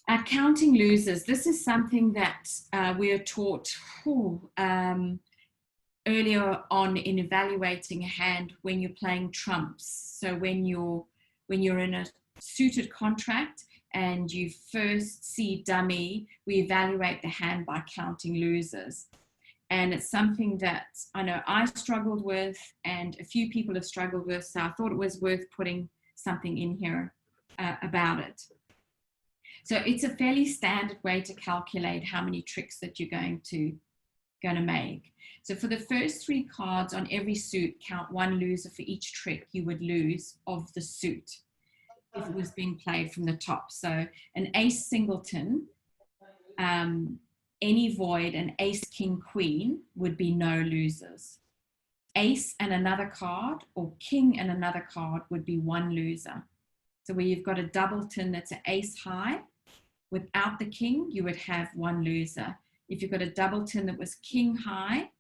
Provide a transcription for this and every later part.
Counting losers. This is something that we are taught earlier on in evaluating a hand when you're playing trumps. So when you're in a suited contract and you first see dummy, we evaluate the hand by counting losers. And it's something that I know I struggled with and a few people have struggled with, so I thought it was worth putting something in here about it. So it's a fairly standard way to calculate how many tricks that you're going to make. So for the first 3 cards on every suit, count 1 loser for each trick you would lose of the suit if it was being played from the top. So an ace singleton, any void, and ace king queen would be no losers. Ace and another card or king and another card would be 1 loser. So where you've got a doubleton that's an ace high, without the king, you would have 1 loser. If you've got a doubleton that was king high,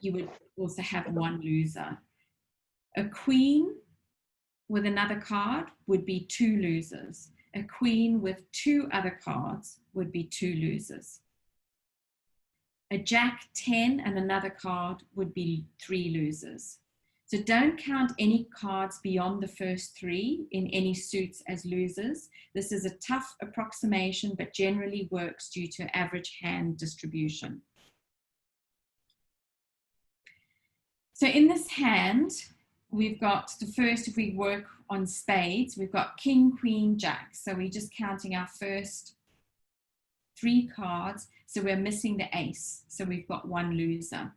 you would also have 1 loser. A queen with another card would be 2 losers. A queen with 2 other cards would be 2 losers. A jack 10 and another card would be 3 losers. So don't count any cards beyond the first 3 in any suits as losers. This is a tough approximation, but generally works due to average hand distribution. So in this hand, we've got the first, if we work on spades, we've got king, queen, jack. So we're just counting our first 3 cards. So we're missing the ace. So we've got 1 loser.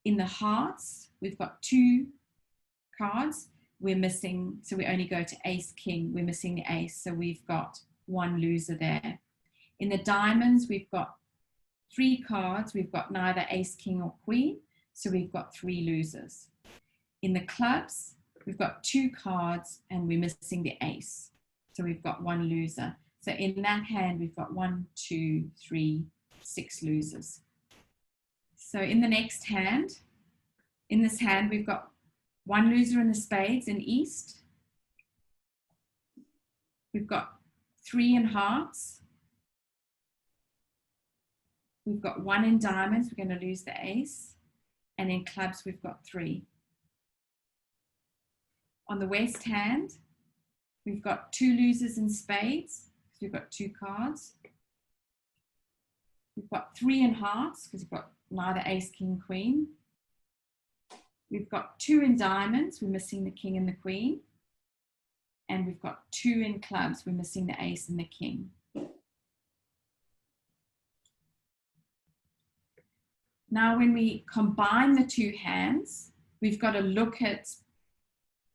In the hearts, we've got 2 cards. We're missing, so we only go to ace, king. We're missing the ace. So we've got 1 loser there. In the diamonds, we've got 3 cards. We've got neither ace, king, or queen. So we've got 3 losers. In the clubs, we've got 2 cards and we're missing the ace. So we've got 1 loser. So in that hand, we've got 1, 2, 3, 6 losers. So in the next hand, in this hand, we've got 1 loser in the spades in east. We've got 3 in hearts. We've got 1 in diamonds. We're going to lose the ace. And in clubs, we've got 3. On the west hand, we've got 2 losers in spades, because we've got 2 cards. We've got 3 in hearts, because we've got neither ace, king, queen. We've got 2 in diamonds, we're missing the king and the queen. And we've got 2 in clubs, we're missing the ace and the king. Now, when we combine the 2 hands, we've got to look at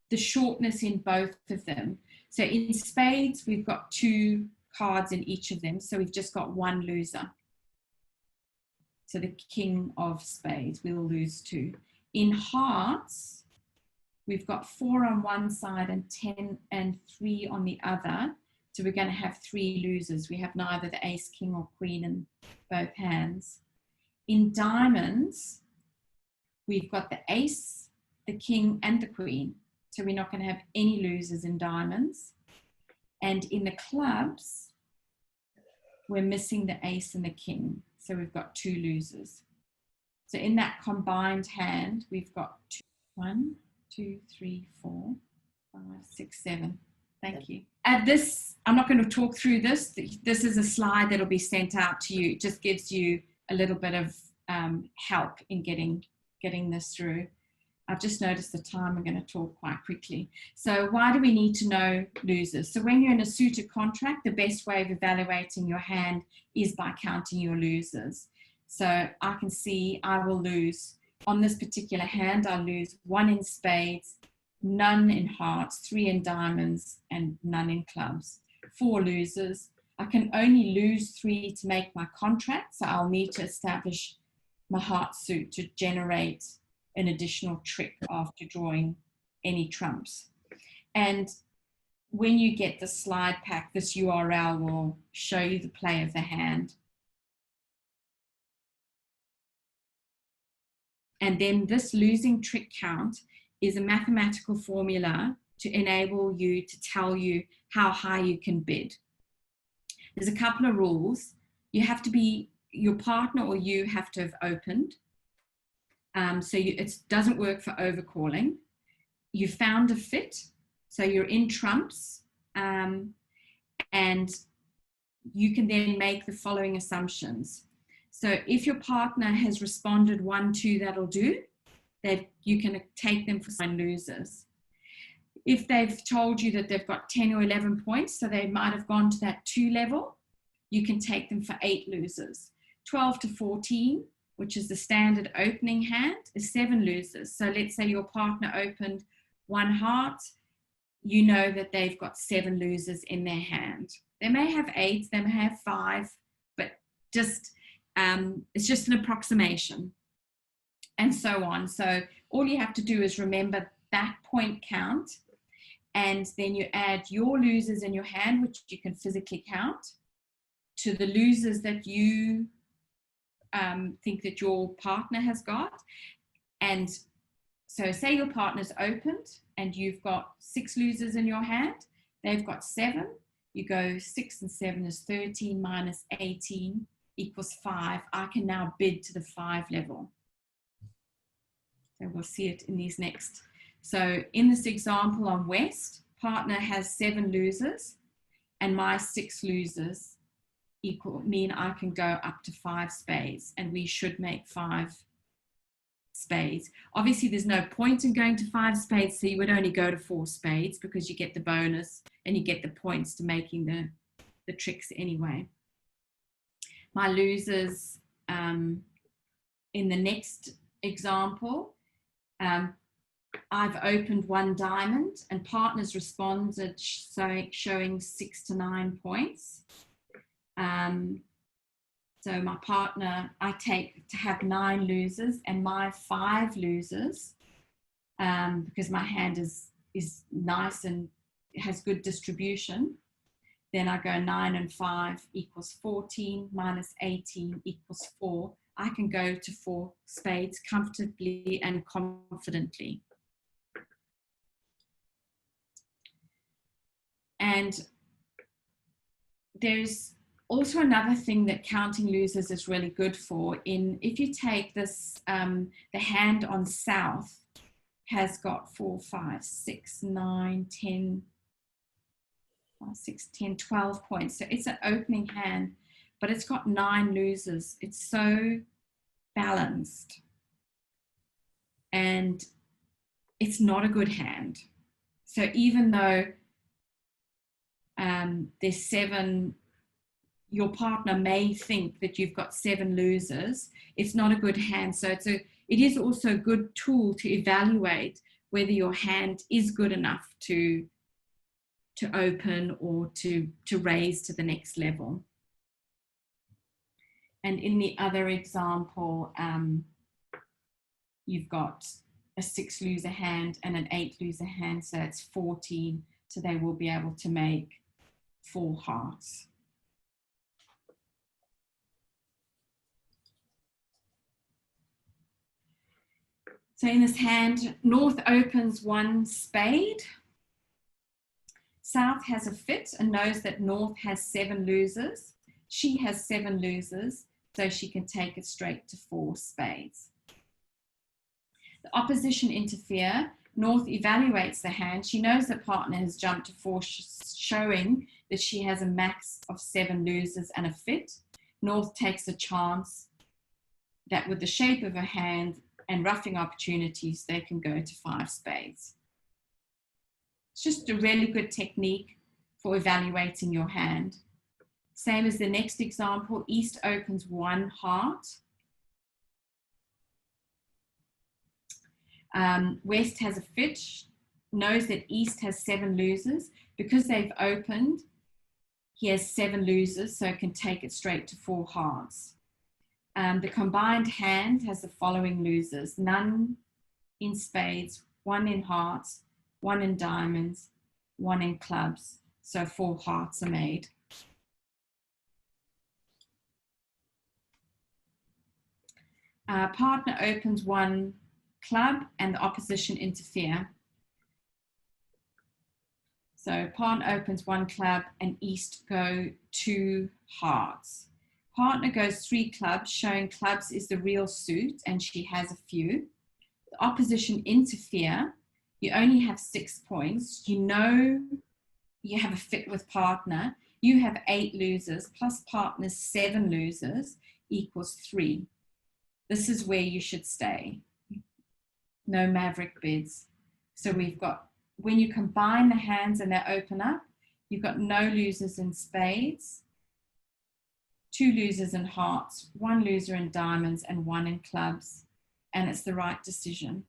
the shortness in both of them. So in spades, we've got 2 cards in each of them. So we've just got 1 loser. So the king of spades, we'll lose 2. In hearts, we've got 4 on one side and 10 and 3 on the other. So we're going to have 3 losers. We have neither the ace, king, or queen in both hands. In diamonds, we've got the ace, the king, and the queen. So we're not going to have any losers in diamonds. And in the clubs, we're missing the ace and the king. So we've got 2 losers. So in that combined hand, we've got 1, 2, 3, 4, 5, 6, 7. Thank you. At this, I'm not going to talk through this. This is a slide that'll be sent out to you. It just gives you a little bit of help in getting this through. I've just noticed the time. I'm going to talk quite quickly. So why do we need to know losers? So when you're in a suited contract, the best way of evaluating your hand is by counting your losers. So I can see I will lose, on this particular hand, I'll lose 1 in spades, none in hearts, 3 in diamonds, and none in clubs. 4 losers. I can only lose 3 to make my contract, so I'll need to establish my heart suit to generate an additional trick after drawing any trumps. And when you get the slide pack, this URL will show you the play of the hand. And then this losing trick count is a mathematical formula to enable you to tell you how high you can bid. There's a couple of rules. You have to be, your partner or you have to have opened. It doesn't work for overcalling. You found a fit, so you're in trumps, and you can then make the following assumptions. So if your partner has responded 1-2, that'll do, that you can take them for 9 losers. If they've told you that they've got 10 or 11 points, so they might have gone to that 2 level, you can take them for 8 losers. 12 to 14, which is the standard opening hand, is 7 losers. So let's say your partner opened 1 heart, you know that they've got 7 losers in their hand. They may have 8, they may have 5, but just it's just an approximation, and so on. So all you have to do is remember that point count, and then you add your losers in your hand, which you can physically count, to the losers that you think that your partner has got. And so say your partner's opened and you've got 6 losers in your hand, they've got 7, you go 6 and 7 is 13 minus 18 equals 5. I can now bid to the 5 level. So we'll see it in these next. So in this example on West, partner has 7 losers and my 6 losers mean I can go up to 5 spades, and we should make 5 spades. Obviously there's no point in going to 5 spades, so you would only go to 4 spades because you get the bonus and you get the points to making the tricks anyway. My losers in the next example, I've opened 1 diamond and partners responded showing 6 to 9 points. So my partner, I take to have 9 losers, and my 5 losers, because my hand is nice and has good distribution, then I go 9 and 5 equals 14 minus 18 equals 4. I can go to 4 spades comfortably and confidently. And there's also another thing that counting losers is really good for. If you take this, the hand on South has got 4, 5, 6, 9, 10, 6, 10, 12 points. So it's an opening hand, but it's got 9 losers. It's so balanced. And it's not a good hand. So even though there's 7, your partner may think that you've got 7 losers, it's not a good hand. So it is also a good tool to evaluate whether your hand is good enough to open or to raise to the next level. And in the other example, you've got a 6 loser hand and an 8 loser hand, so it's 14. So they will be able to make 4 hearts. So in this hand, North opens 1 spade. South has a fit and knows that North has 7 losers. She has 7 losers, so she can take it straight to 4 spades. The opposition interfere. North evaluates the hand. She knows that partner has jumped to 4, showing that she has a max of 7 losers and a fit. North takes a chance that with the shape of her hand and roughing opportunities, they can go to 5 spades. It's just a really good technique for evaluating your hand. Same as the next example, East opens 1 heart. West has a fit, knows that East has 7 losers. Because they've opened, he has 7 losers, so can take it straight to 4 hearts. The combined hand has the following losers: none in spades, 1 in hearts, 1 in diamonds, 1 in clubs. So 4 hearts are made. Partner opens 1 club and the opposition interfere. So partner opens 1 club and East go 2 hearts. Partner goes 3 clubs, showing clubs is the real suit and she has a few. The opposition interfere. You only have 6 points. You know you have a fit with partner. You have 8 losers plus partner's 7 losers equals 3. This is where you should stay. No maverick bids. So we've got, when you combine the hands and they open up, you've got no losers in spades, 2 losers in hearts, 1 loser in diamonds, and 1 in clubs. And it's the right decision.